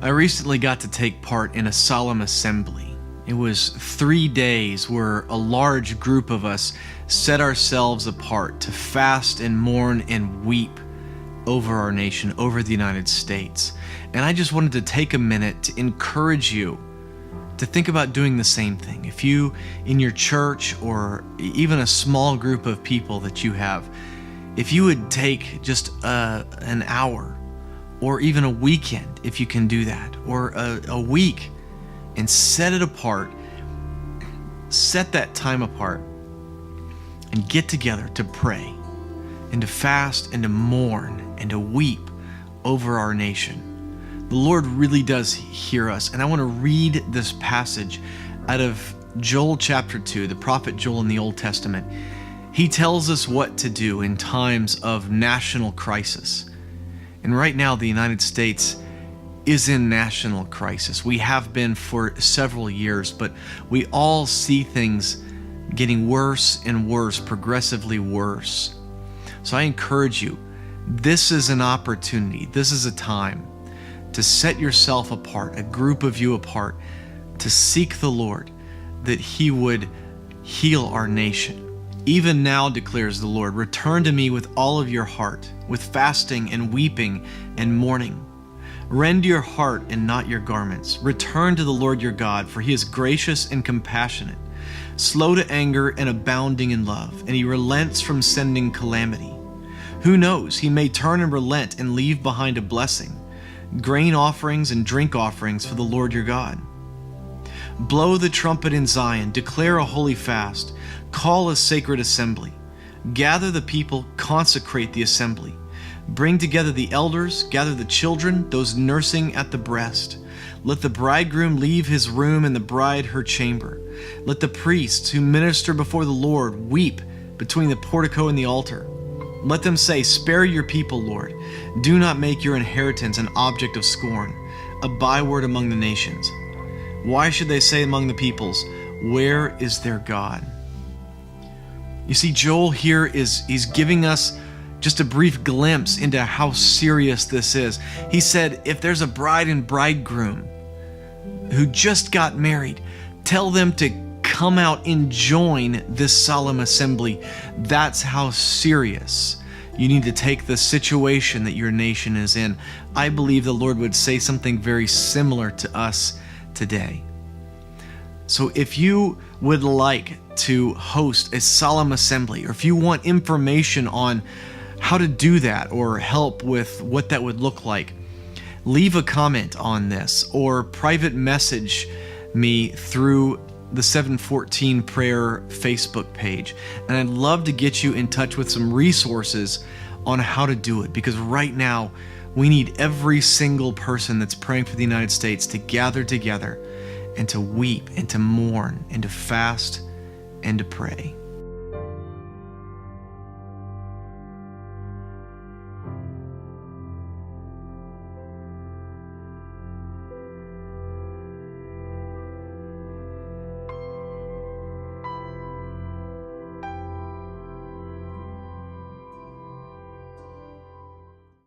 I recently got to take part in a solemn assembly. It was 3 days where a large group of us set ourselves apart to fast and mourn and weep over our nation, over the United States. And I just wanted to take a minute to encourage you to think about doing the same thing. If you, in your church or even a small group of people that you have, if you would take just an hour or even a weekend, if you can do that, or a week, and set it apart, set that time apart, and get together to pray and to fast and to mourn and to weep over our nation. The Lord really does hear us, and I want to read this passage out of Joel chapter 2, the prophet Joel in the Old Testament. He tells us what to do in times of national crisis. And right now, the United States is in national crisis. We have been for several years, but we all see things getting worse and worse, progressively worse. So I encourage you, this is an opportunity, this is a time to set yourself apart, a group of you apart, to seek the Lord, that He would heal our nation. Even now, declares the Lord, return to me with all of your heart, with fasting and weeping and mourning. Rend your heart and not your garments. Return to the Lord your God, for He is gracious and compassionate, slow to anger and abounding in love, and He relents from sending calamity. Who knows, He may turn and relent and leave behind a blessing, grain offerings and drink offerings for the Lord your God. Blow the trumpet in Zion, declare a holy fast, call a sacred assembly. Gather the people, consecrate the assembly. Bring together the elders, gather the children, those nursing at the breast. Let the bridegroom leave his room and the bride her chamber. Let the priests who minister before the Lord weep between the portico and the altar. Let them say, spare your people, Lord. Do not make your inheritance an object of scorn, a byword among the nations. Why should they say among the peoples, where is their God? You see, Joel here he's giving us just a brief glimpse into how serious this is. He said, if there's a bride and bridegroom who just got married, tell them to come out and join this solemn assembly. That's how serious you need to take the situation that your nation is in. I believe the Lord would say something very similar to us today. So if you would like to host a solemn assembly, or if you want information on how to do that or help with what that would look like, leave a comment on this or private message me through the 714 Prayer Facebook page. And I'd love to get you in touch with some resources on how to do it, because right now we need every single person that's praying for the United States to gather together and to weep and to mourn and to fast and to pray.